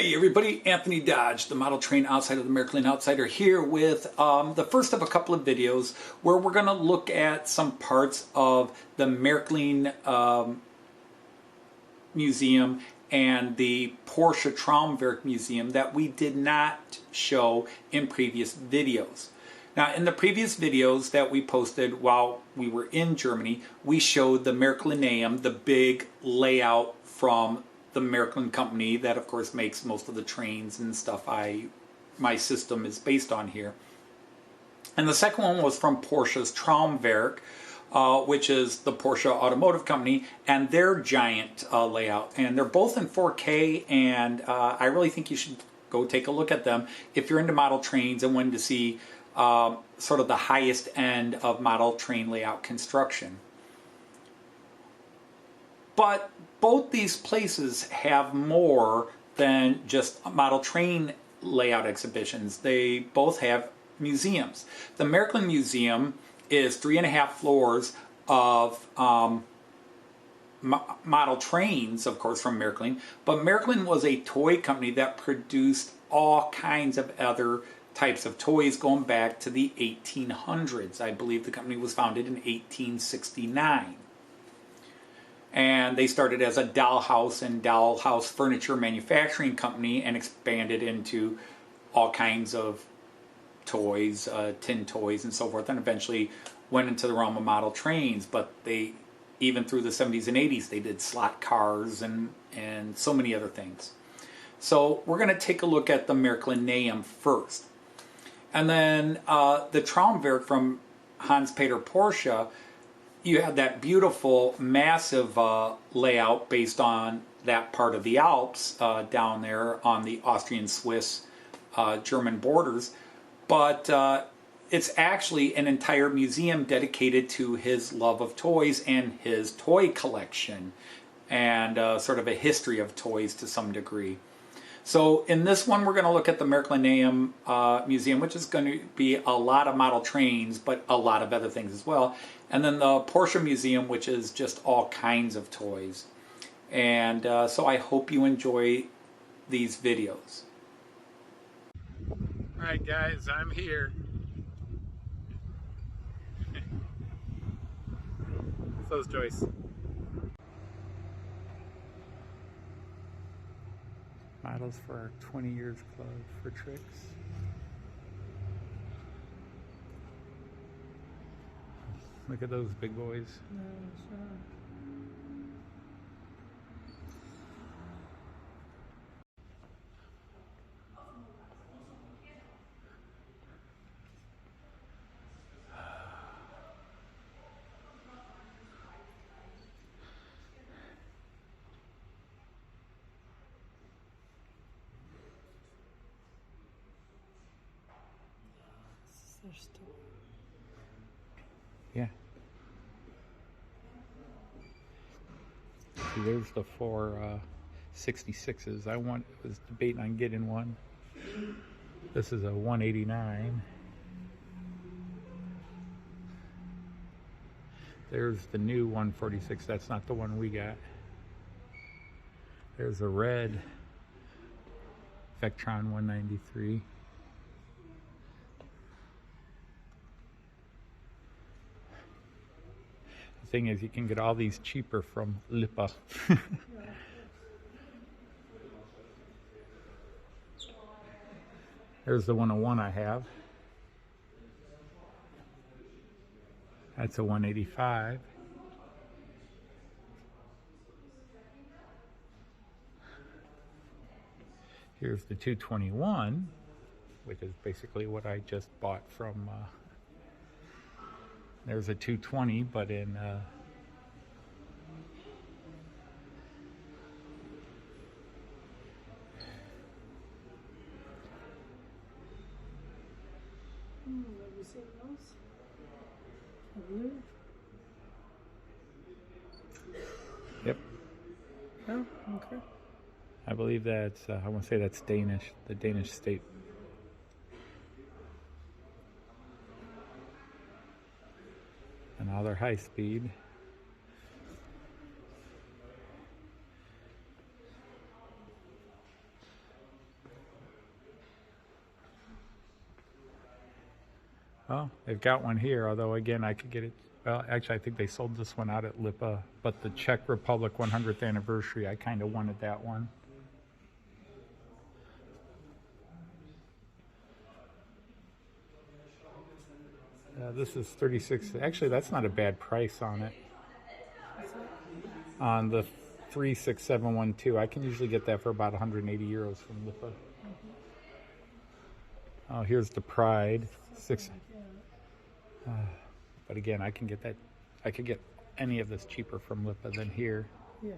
Hey everybody, Anthony Dodge, the model train outsider of the Märklin Outsider, here with the first of a couple of videos where we're going to look at some parts of the Märklin Museum and the Porsche Traumwerk Museum that we did not show in previous videos. Now, in the previous videos that we posted while we were in Germany, we showed the Märklineum, the big layout from the Märklin company that of course makes most of the trains and stuff my system is based on here. And the second one was from Porsche's Traumwerk, which is the Porsche automotive company, and their giant layout. And they're both in 4K, and I really think you should go take a look at them if you're into model trains and want to see sort of the highest end of model train layout construction. But both these places have more than just model train layout exhibitions. They both have museums. The Märklin Museum is 3.5 floors of model trains, of course, from Märklin. But Märklin was a toy company that produced all kinds of other types of toys going back to the 1800s. I believe the company was founded in 1869. And they started as a dollhouse and dollhouse furniture manufacturing company and expanded into all kinds of toys, tin toys and so forth, and eventually went into the realm of model trains. But they, even through the 70s and 80s, they did slot cars and so many other things. So we're going to take a look at the Märklineum first. And then the Traumwerk from Hans-Peter Porsche. You have that beautiful, massive layout based on that part of the Alps down there on the Austrian-Swiss German borders. But it's actually an entire museum dedicated to his love of toys and his toy collection, and sort of a history of toys to some degree. So in this one, we're going to look at the Märklineum Museum, which is going to be a lot of model trains, but a lot of other things as well. And then the Porsche Museum, which is just all kinds of toys. And so I hope you enjoy these videos. Alright guys, I'm here. So's Joyce. Models for our 20 years club for tricks. Look at those big boys. No, sure. Yeah. See, there's the four 66s. I was debating on getting one. This is a 189. There's the new 146. That's not the one we got. There's a red Vectron 193. The thing is, you can get all these cheaper from Lipa. There's the 101 I have. That's a 185. Here's the 221, which is basically what I just bought from there's a 220, but in have you seen those? Blue? Yep. Oh, okay. I believe that's, I want to say that's Danish, the Danish state. And all their high speed. Well, they've got one here, although again, I could get it. Well, actually, I think they sold this one out at Lipa, but the Czech Republic 100th anniversary, I kind of wanted that one. This is 36. Actually, that's not a bad price on it. On the 36712, I can usually get that for about 180 euros from Lipa. Oh, here's the Pride. But again, I can get that. I could get any of this cheaper from Lipa than here. Yeah.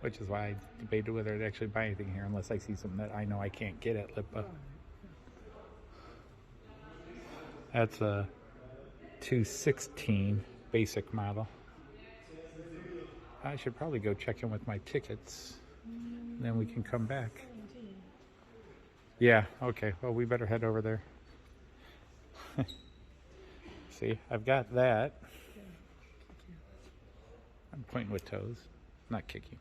Which is why I debated whether to actually buy anything here unless I see something that I know I can't get at Lipa. That's a 216 basic model. I should probably go check in with my tickets. Then we can come back. Yeah, okay. Well, we better head over there. See, I've got that. I'm pointing with toes, not kicking.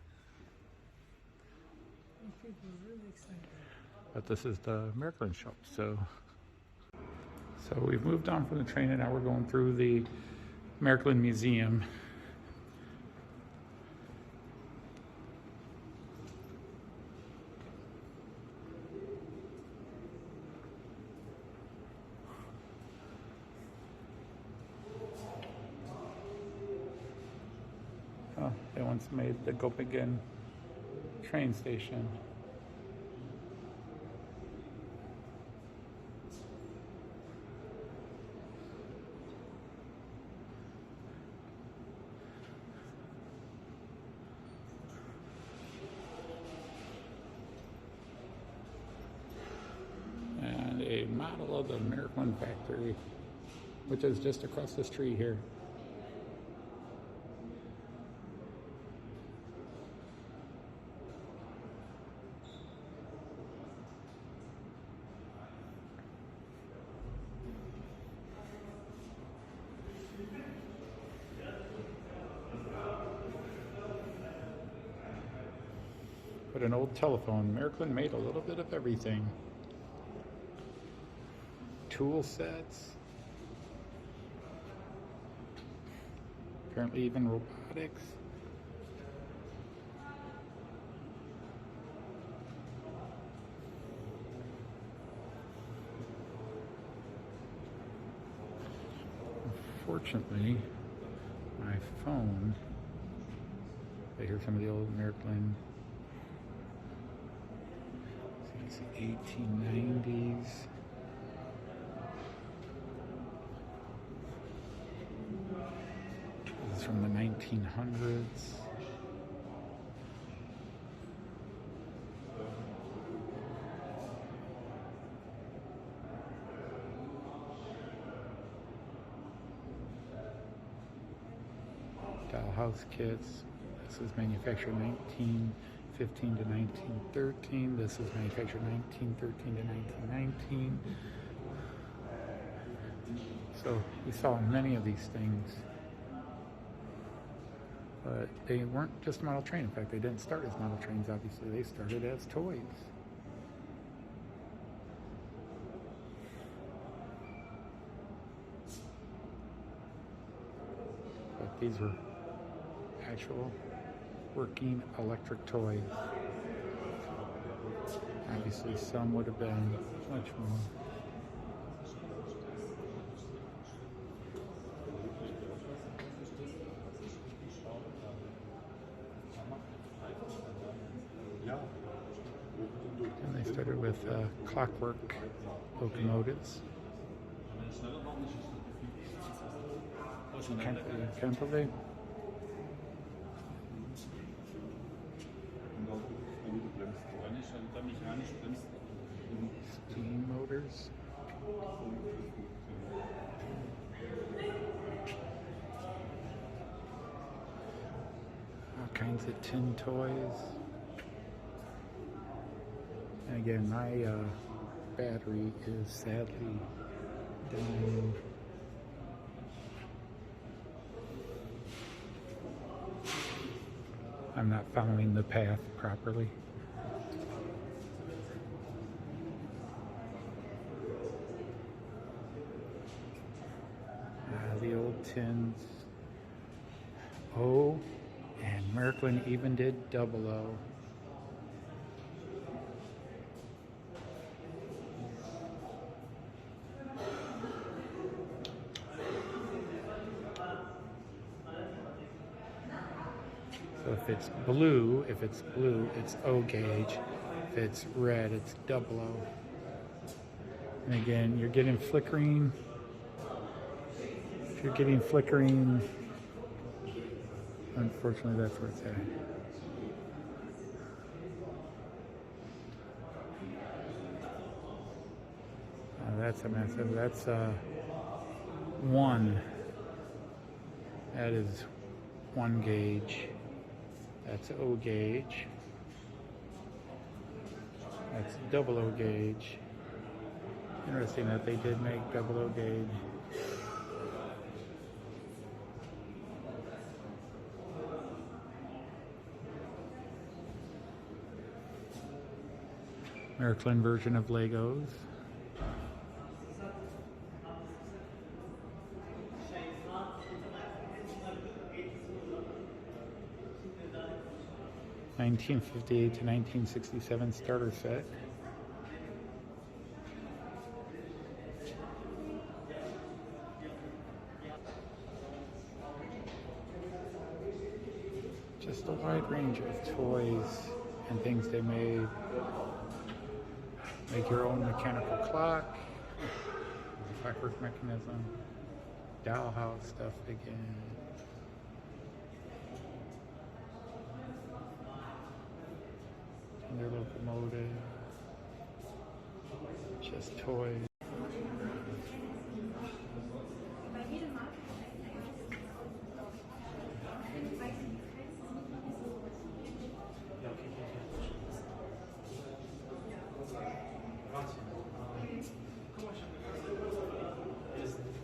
People are really excited. But this is the Märklin Shop, so we've moved on from the train and now we're going through the Märklin Museum. Oh, they once made the Göppingen train station. And a model of the Märklin factory, which is just across the street here. But an old telephone. Märklin made a little bit of everything. Tool sets. Apparently even robotics. Unfortunately, my phone, I hear some of the old Märklin. It's 1890s. This is from the 1900s. Dollhouse kits. This is manufactured 1915 to 1913. This is manufactured 1913 to 1919. So we saw many of these things. But they weren't just model train. In fact, they didn't start as model trains, obviously. They started as toys. But these were actual working electric toys. Obviously, some would have been much more. And they started with clockwork locomotives. Canterbury. Steam motors. All kinds of tin toys. And again, my battery is sadly dying. I'm not following the path properly. tins. Oh, and Märklin even did 00. So if it's blue, it's O gauge. If it's red, it's 00. And again, you're getting flickering. If you're getting flickering, unfortunately, that's where it's at. That's a massive. That's 1. That is 1 gauge. That's O gauge. That's 00 gauge. Interesting that they did make 00 gauge. Märklin version of Legos. (1958 to 1967) starter set. Just a wide range of toys and things they made. Make your own mechanical clock, clockwork mechanism, dollhouse stuff again. Their locomotive, just toys.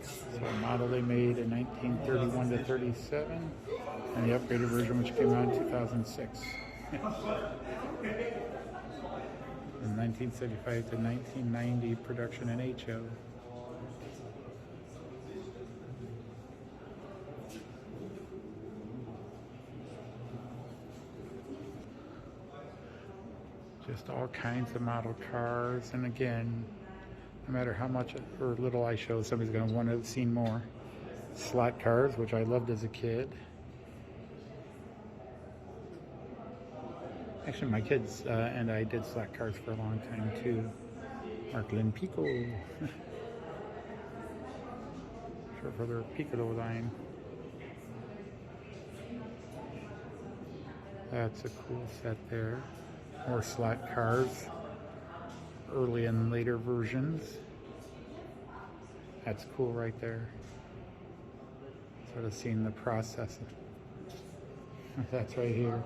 So a model they made in 1931 to 37, and the upgraded version which came out in 2006. In 1975 to 1990 production in HO. Just all kinds of model cars, and again, no matter how much or little I show, somebody's going to want to have seen more. Slot cars, which I loved as a kid. Actually, my kids and I did slot cars for a long time too. Märklin Pico. Sure, for their Piccolo line. That's a cool set there. More slot cars. Early and later versions. That's cool right there. Sort of seeing the process. That's right here.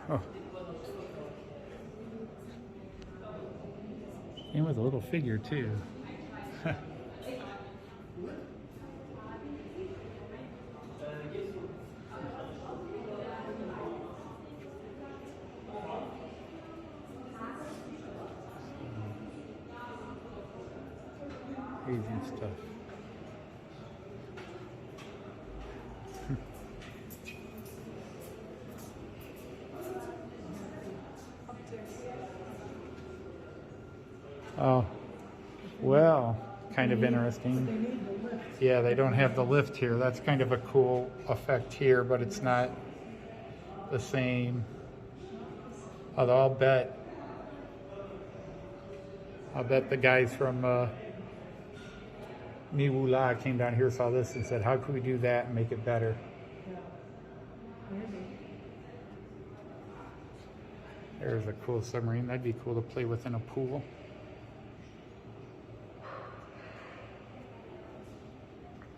Oh. And with a little figure too. Amazing stuff. Oh, well, kind of interesting. Yeah, they don't have the lift here. That's kind of a cool effect here, but it's not the same. Although I'll bet the guys from Miwula came down here, saw this, and said, "How could we do that and make it better?" Yeah. Maybe. There's a cool submarine. That'd be cool to play with in a pool.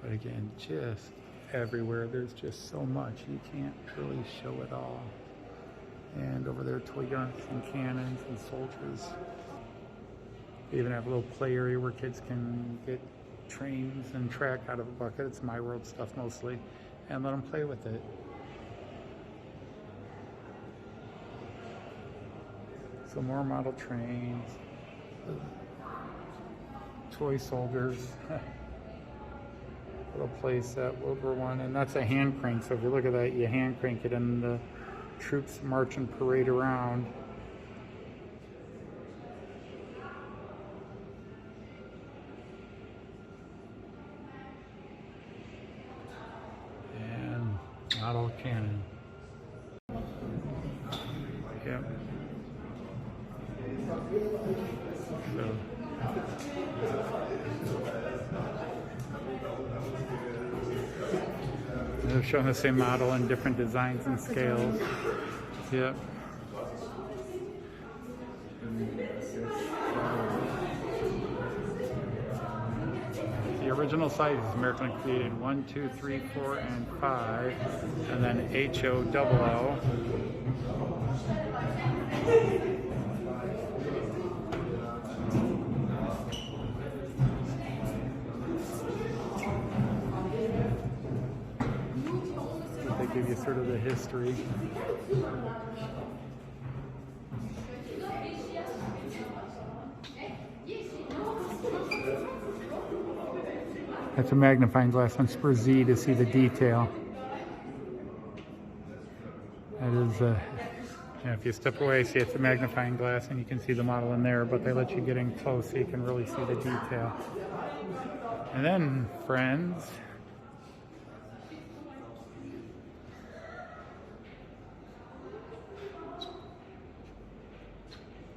But again, just everywhere. There's just so much. You can't really show it all. And over there, toy guns and cannons and soldiers. They even have a little play area where kids can get trains and track out of a bucket. It's My World stuff mostly. And let them play with it. So more model trains. Toy soldiers. Little play set, World War I. And that's a hand crank. So if you look at that, you hand crank it and the troops march and parade around. And model cannon. Yep. So. They're showing the same model in different designs and scales. Yep. The original sizes Märklin created 1, 2, 3, 4, and 5, and then HO00. They give you sort of the history. That's a magnifying glass on for Z to see the detail. That is, if you step away, see it's a magnifying glass and you can see the model in there, but they let you get in close so you can really see the detail. And then, friends,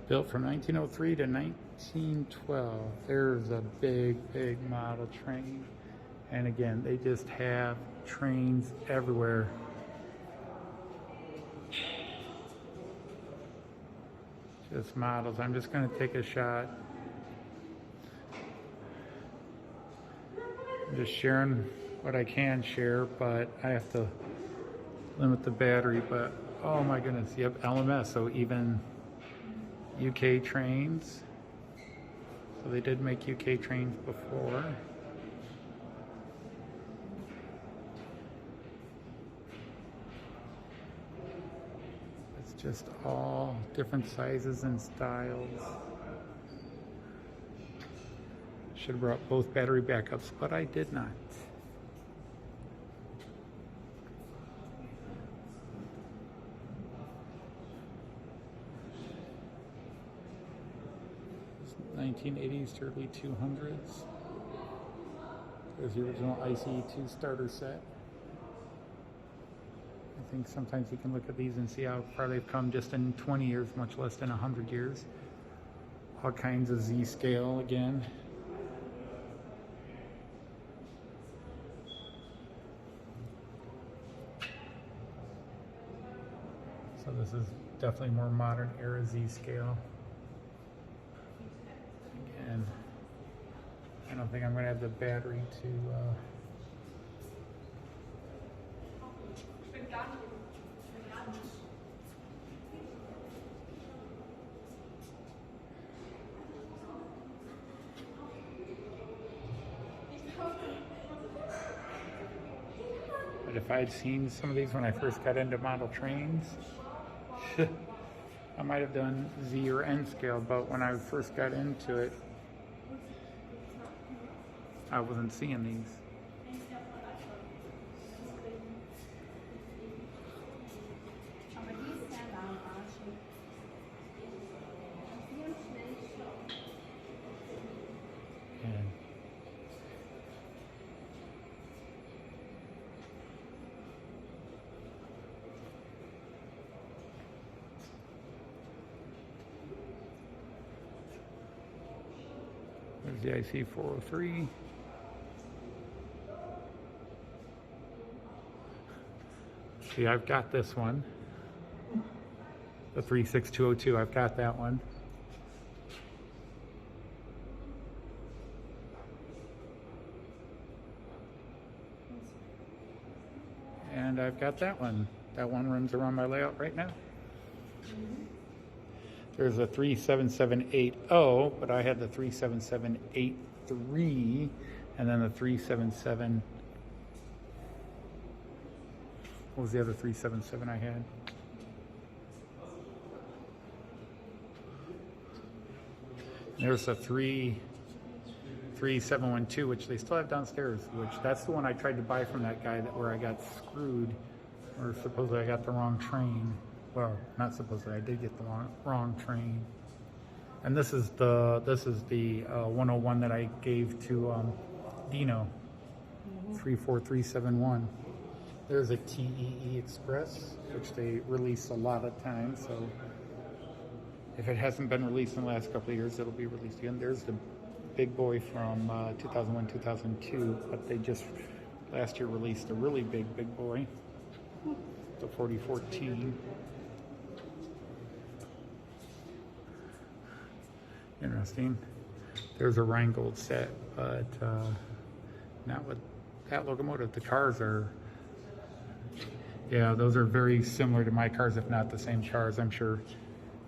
built from 1903 to 1912. There's a big, big model train. And again, they just have trains everywhere. Just models. I'm just going to take a shot. I'm just sharing what I can share, but I have to limit the battery. But oh my goodness, yep, LMS. So even UK trains. So they did make UK trains before. It's just all different sizes and styles. Should have brought both battery backups, but I did not. 1980s to early 200s. There's the original ICE2 starter set. I think sometimes you can look at these and see how far they've come just in 20 years, much less than 100 years. All kinds of Z scale again. So this is definitely more modern era Z scale. Again, I don't think I'm going to have the battery to but if I'd seen some of these when I first got into model trains, I might have done Z or N scale, but when I first got into it, I wasn't seeing these. There's the IC403. See, I've got this one. The 36202, I've got that one. And I've got that one. That one runs around my layout right now. There's a 37780, but I had the 37783, and then the 377. What was the other 377 I had? There's a 3712, which they still have downstairs, which that's the one I tried to buy from that guy where I got screwed, or supposedly I got the wrong train. Well, not supposedly, I did get the wrong train. And this is the 101 that I gave to Dino, 34371. There's a TEE Express, which they release a lot of times, so if it hasn't been released in the last couple of years, it'll be released again. There's the big boy from 2001, 2002, but they just last year released a really big boy, the 4014. Interesting. There's a Rheingold set, but not with that locomotive. The cars are, yeah, those are very similar to my cars, if not the same cars. I'm sure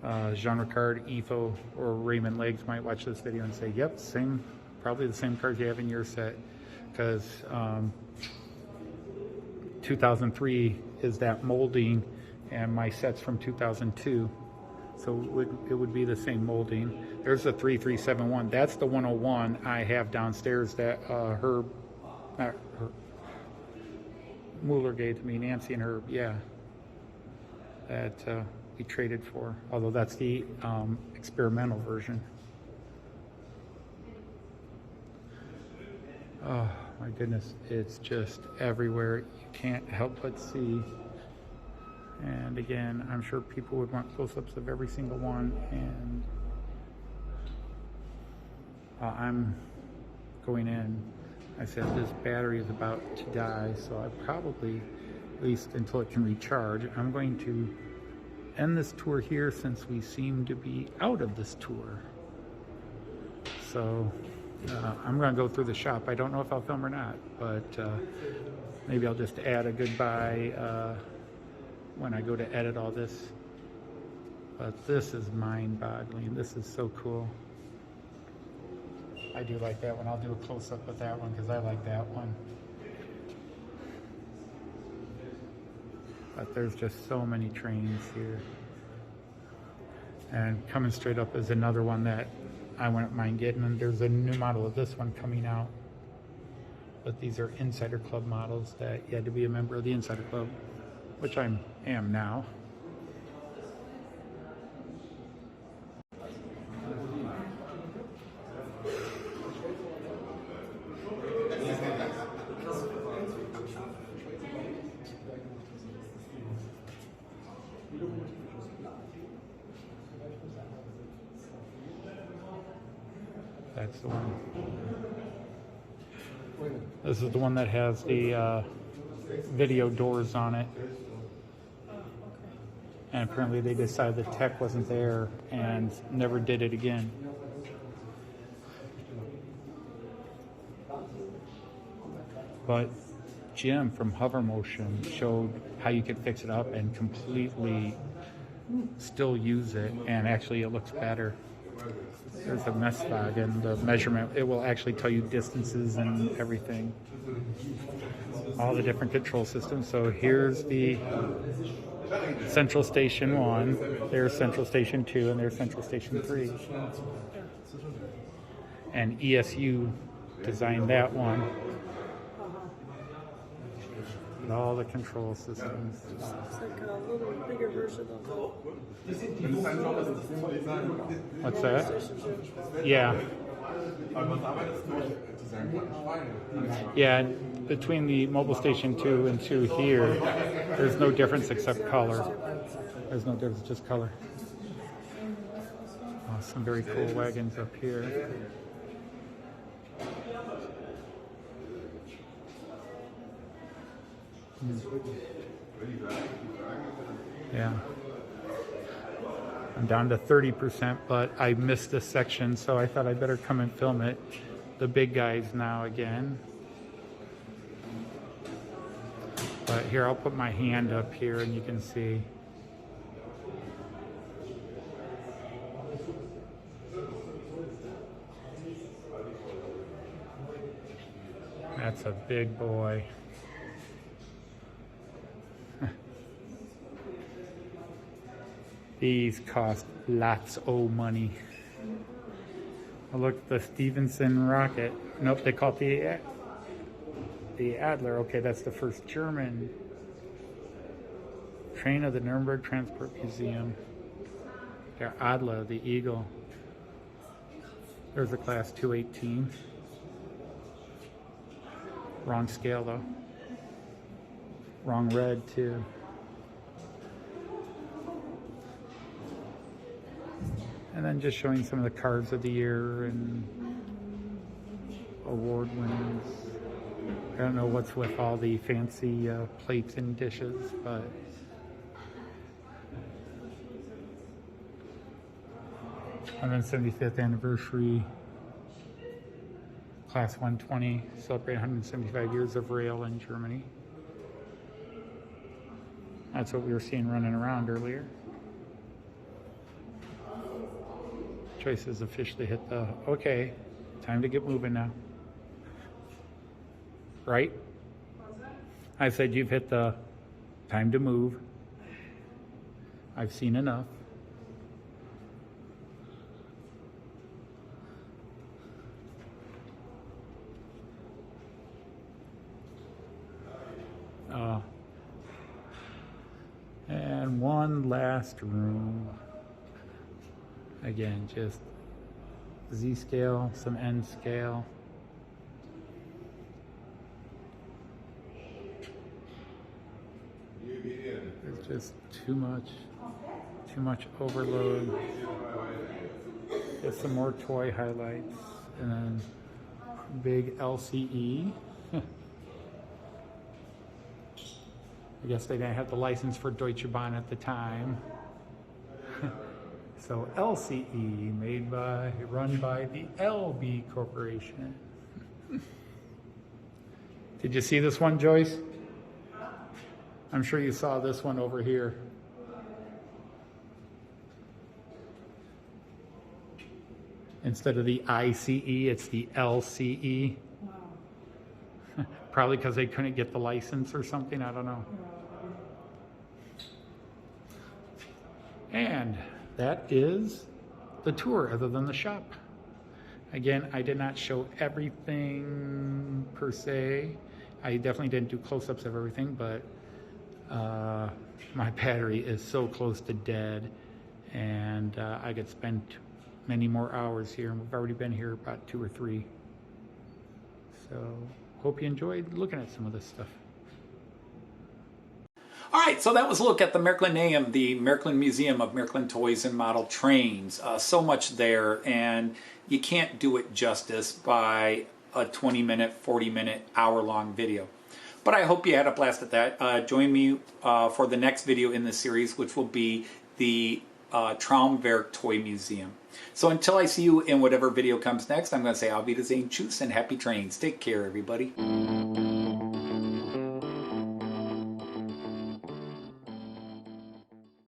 Jean Ricard, Etho, or Raymond Legs might watch this video and say, yep, same, probably the same cars you have in your set, because 2003 is that molding, and my set's from 2002, so it would be the same molding. There's the 3371. That's the 101 I have downstairs that Mueller gave to me, Nancy and Herb, yeah, that we traded for, although that's the experimental version. Oh my goodness, it's just everywhere. You can't help but see. And again, I'm sure people would want close-ups of every single one, and I'm going in. I said this battery is about to die, so I probably, at least until it can recharge, I'm going to end this tour here since we seem to be out of this tour. So I'm going to go through the shop. I don't know if I'll film or not, but maybe I'll just add a goodbye when I go to edit all this. But this is mind-boggling. This is so cool. I do like that one. I'll do a close-up of that one because I like that one. But there's just so many trains here. And coming straight up is another one that I wouldn't mind getting. And there's a new model of this one coming out. But these are Insider Club models that you had to be a member of the Insider Club, which I am now. That's the one. This is the one that has the video doors on it. And apparently they decided the tech wasn't there and never did it again. But Jim from Hover Motion showed how you could fix it up and completely still use it, and actually it looks better. There's a mess fog and the measurement. It will actually tell you distances and everything. All the different control systems. So here's the Central Station 1, there's Central Station 2, and there's Central Station 3. And ESU designed that one. And all the control systems. It's like a little bigger version of What's that? Yeah. Yeah, and between the Mobile Station 2 and 2 here, there's no difference except color. There's no difference, just color. Oh, some very cool wagons up here. Yeah. I'm down to 30%, but I missed this section, so I thought I'd better come and film it. The big guys now again. But here, I'll put my hand up here and you can see. That's a big boy. These cost lots of money. Oh, look, the Stevenson rocket. Nope, they call it the Adler. Okay, that's the first German train of the Nuremberg Transport Museum. Der Adler, the eagle. There's a class 218. Wrong scale though. Wrong red too. And then just showing some of the cards of the year and award winners. I don't know what's with all the fancy plates and dishes, but 175th anniversary, Class 120, celebrate 175 years of rail in Germany. That's what we were seeing running around earlier. Choice has officially hit the, okay, time to get moving now. Right? I said you've hit the time to move. I've seen enough. And one last room. Again, just Z scale, some N scale. There's just too much overload. Get some more toy highlights, and then big LCE. I guess they didn't have the license for Deutsche Bahn at the time. So LCE, run by the LB Corporation. Did you see this one, Joyce? I'm sure you saw this one over here. Instead of the ICE, it's the LCE. Wow. Probably because they couldn't get the license or something, I don't know. And that is the tour, other than the shop. Again, I did not show everything per se. I definitely didn't do close-ups of everything, but my battery is so close to dead, and I could spend many more hours here, and we've already been here about 2 or 3. So hope you enjoyed looking at some of this stuff. All right, so that was a look at the Märklineum, the Märklin Museum of Märklin Toys and Model Trains. So much there, and you can't do it justice by a 20-minute, 40-minute, hour-long video. But I hope you had a blast at that. Join me for the next video in this series, which will be the Traumwerk Toy Museum. So until I see you in whatever video comes next, I'm going to say Auf Wiedersehen, tschüss, and happy trains. Take care, everybody.